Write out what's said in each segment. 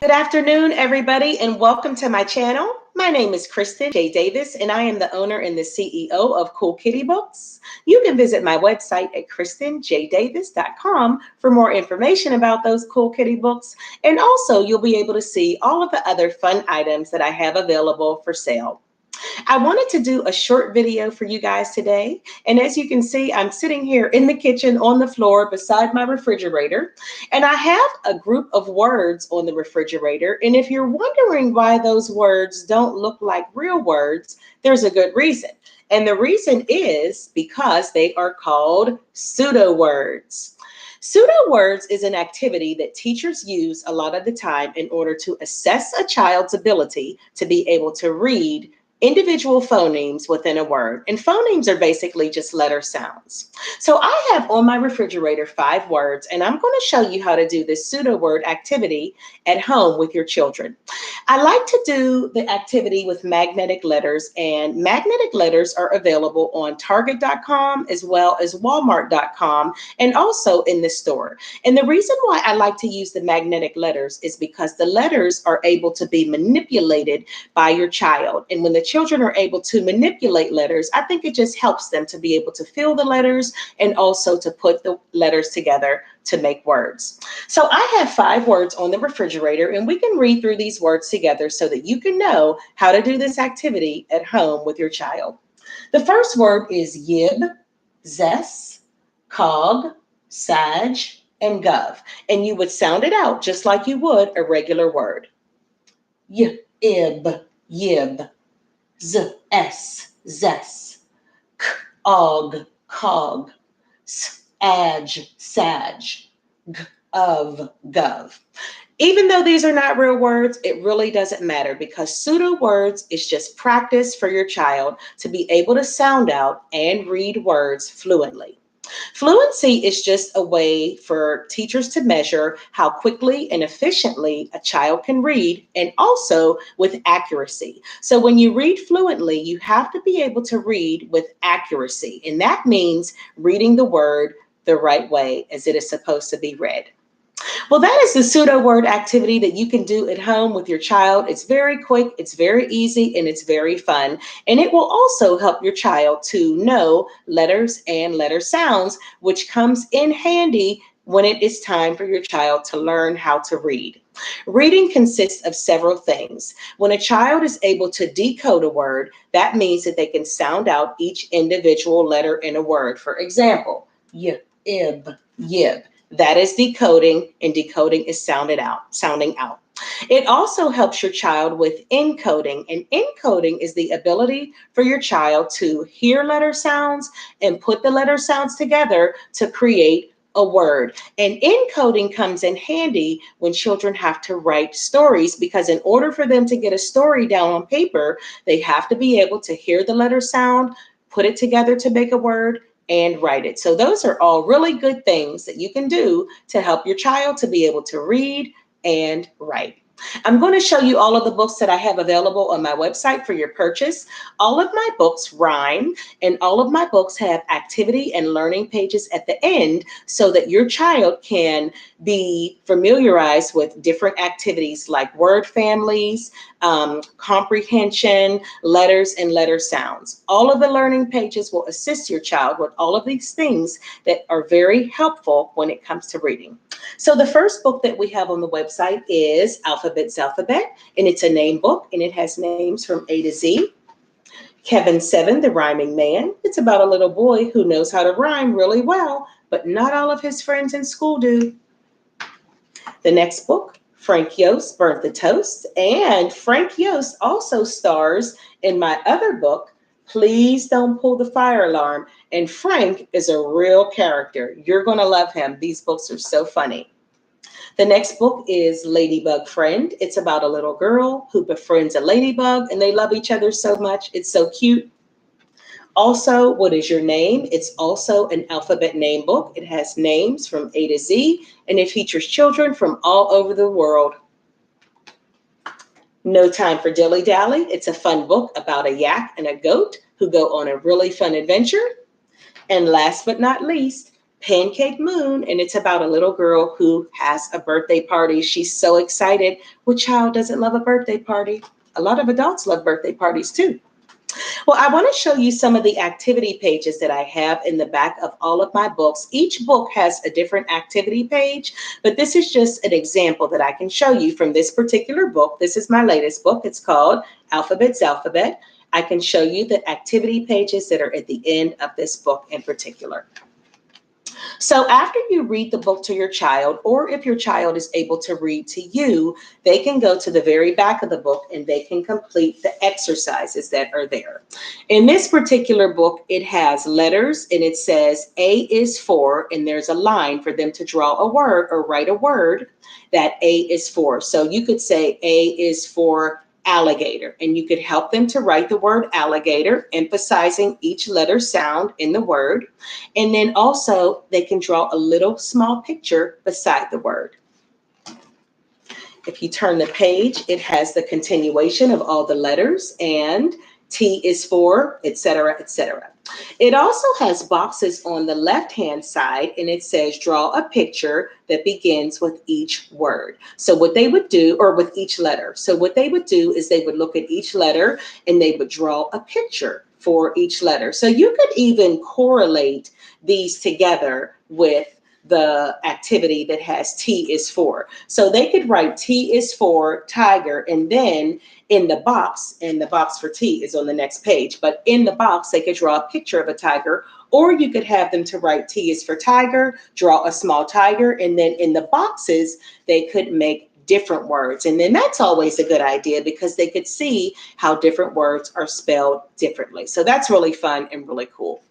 Good afternoon, everybody, and welcome to my channel. My name is Kristen J. Davis, and I am the owner and the CEO of Cool Kitty Books. You can visit my website at kristenjdavis.com for more information about those Cool Kitty books, and also you'll be able to see all of the other fun items that I have available for sale. I wanted to do a short video for you guys today. And as you can see, I'm sitting here in the kitchen on the floor beside my refrigerator. And I have a group of words on the refrigerator. And if you're wondering why those words don't look like real words, there's a good reason. And the reason is because they are called pseudo words. Pseudo words is an activity that teachers use a lot of the time in order to assess a child's ability to be able to read individual phonemes within a word. And phonemes are basically just letter sounds. So I have on my refrigerator 5 words, and I'm going to show you how to do this pseudo word activity at home with your children. I like to do the activity with magnetic letters, and magnetic letters are available on Target.com as well as Walmart.com and also in the store. And the reason why I like to use the magnetic letters is because the letters are able to be manipulated by your child. And when the children are able to manipulate letters, I think it just helps them to be able to feel the letters and also to put the letters together to make words. So I have 5 words on the refrigerator, and we can read through these words together so that you can know how to do this activity at home with your child. The first word is yib, zess, cog, sag, and gov. And you would sound it out just like you would a regular word. Yib, yib. Zess, og, cog, sag, gov. Even though these are not real words, it really doesn't matter because pseudo words is just practice for your child to be able to sound out and read words fluently. Fluency is just a way for teachers to measure how quickly and efficiently a child can read, and also with accuracy. So when you read fluently, you have to be able to read with accuracy, and that means reading the word the right way as it is supposed to be read. Well, that is the pseudo word activity that you can do at home with your child. It's very quick, it's very easy, and it's very fun. And it will also help your child to know letters and letter sounds, which comes in handy when it is time for your child to learn how to read. Reading consists of several things. When a child is able to decode a word, that means that they can sound out each individual letter in a word. For example, yib, yib. That is decoding, and decoding is sounding out. It also helps your child with encoding, and encoding is the ability for your child to hear letter sounds and put the letter sounds together to create a word. And encoding comes in handy when children have to write stories, because in order for them to get a story down on paper, they have to be able to hear the letter sound, put it together to make a word, and write it. So those are all really good things that you can do to help your child to be able to read and write. I'm going to show you all of the books that I have available on my website for your purchase. All of my books rhyme, and all of my books have activity and learning pages at the end so that your child can be familiarized with different activities like word families, comprehension, letters, and letter sounds. All of the learning pages will assist your child with all of these things that are very helpful when it comes to reading. So the first book that we have on the website is Alphabet's Alphabet, and it's a name book, and it has names from A to Z. Kevin 7, The Rhyming Man. It's about a little boy who knows how to rhyme really well, but not all of his friends in school do. The next book, Frank Yost, Burnt the Toast, and Frank Yost also stars in my other book, Please Don't Pull the Fire Alarm. And Frank is a real character. You're going to love him. These books are so funny. The next book is Ladybug Friend. It's about a little girl who befriends a ladybug, and they love each other so much. It's so cute. Also, What Is Your Name? It's also an alphabet name book. It has names from A to Z, and it features children from all over the world. No Time for Dilly Dally. It's a fun book about a yak and a goat who go on a really fun adventure. And last but not least, Pancake Moon, and it's about a little girl who has a birthday party. She's so excited. What child doesn't love a birthday party? A lot of adults love birthday parties too. Well, I want to show you some of the activity pages that I have in the back of all of my books. Each book has a different activity page, but this is just an example that I can show you from this particular book. This is my latest book. It's called Alphabet's Alphabet. I can show you the activity pages that are at the end of this book in particular. So after you read the book to your child, or if your child is able to read to you, they can go to the very back of the book and they can complete the exercises that are there. In this particular book, it has letters and it says A is for, and there's a line for them to draw a word or write a word that A is for. So you could say A is for alligator, and you could help them to write the word alligator, emphasizing each letter sound in the word. And then also they can draw a little small picture beside the word. If you turn the page, it has the continuation of all the letters, and T is for, etc., etc. It also has boxes on the left-hand side, and it says draw a picture that begins with each word. So what they would do, or with each letter. So what they would do is they would look at each letter and they would draw a picture for each letter. So you could even correlate these together with the activity that has T is for. So they could write T is for tiger, and then in the box, and the box for T is on the next page, but in the box, they could draw a picture of a tiger, or you could have them to write T is for tiger, draw a small tiger, and then in the boxes, they could make different words. And then that's always a good idea because they could see how different words are spelled differently. So that's really fun and really cool.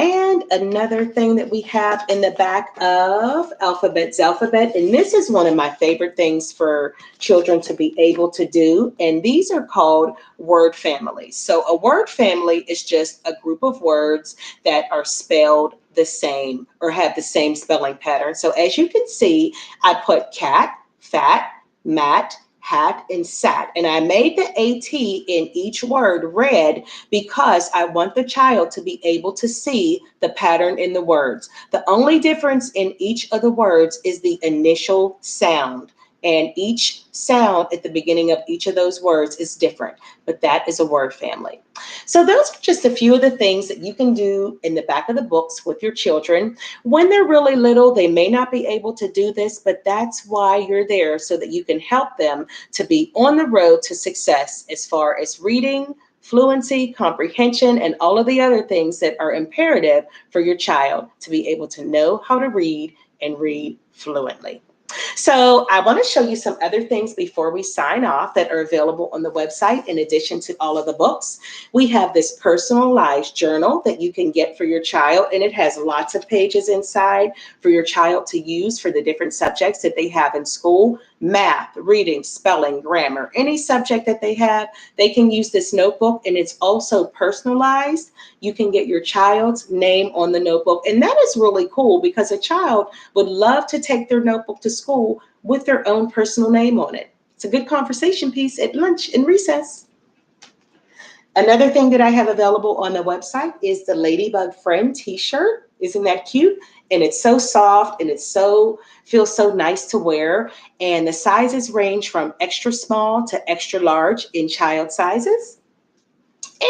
And another thing that we have in the back of Alphabet's Alphabet, and this is one of my favorite things for children to be able to do, and these are called word families. So a word family is just a group of words that are spelled the same or have the same spelling pattern. So as you can see, I put cat, fat, mat, hat, and sat. And I made the AT in each word red because I want the child to be able to see the pattern in the words. The only difference in each of the words is the initial sound. And each sound at the beginning of each of those words is different, but that is a word family. So those are just a few of the things that you can do in the back of the books with your children. When they're really little, they may not be able to do this, but that's why you're there, so that you can help them to be on the road to success as far as reading, fluency, comprehension, and all of the other things that are imperative for your child to be able to know how to read and read fluently. So I want to show you some other things before we sign off that are available on the website in addition to all of the books. We have this personalized journal that you can get for your child, and it has lots of pages inside for your child to use for the different subjects that they have in school. Math, reading, spelling, grammar, any subject that they have, they can use this notebook, and it's also personalized. You can get your child's name on the notebook, and that is really cool because a child would love to take their notebook to school with their own personal name on it. It's a good conversation piece at lunch and recess. Another thing that I have available on the website is the Ladybug Friend t-shirt. Isn't that cute? And it's so soft, and feels so nice to wear. And the sizes range from extra small to extra large in child sizes.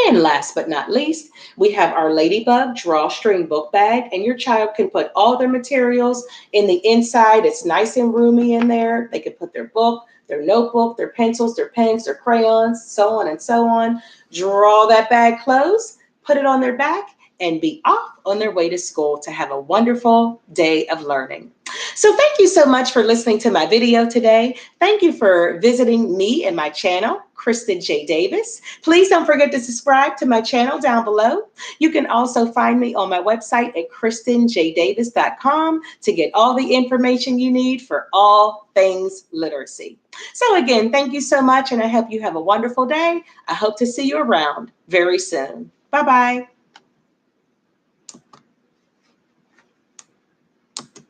And last but not least, we have our Ladybug Drawstring book bag, and your child can put all their materials in the inside. It's nice and roomy in there. They can put their book, their notebook, their pencils, their pens, their crayons, so on and so on. Draw that bag closed, put it on their back, and be off on their way to school to have a wonderful day of learning. So thank you so much for listening to my video today. Thank you for visiting me and my channel, Kristen J. Davis. Please don't forget to subscribe to my channel down below. You can also find me on my website at KristenJDavis.com to get all the information you need for all things literacy. So again, thank you so much, and I hope you have a wonderful day. I hope to see you around very soon. Bye-bye.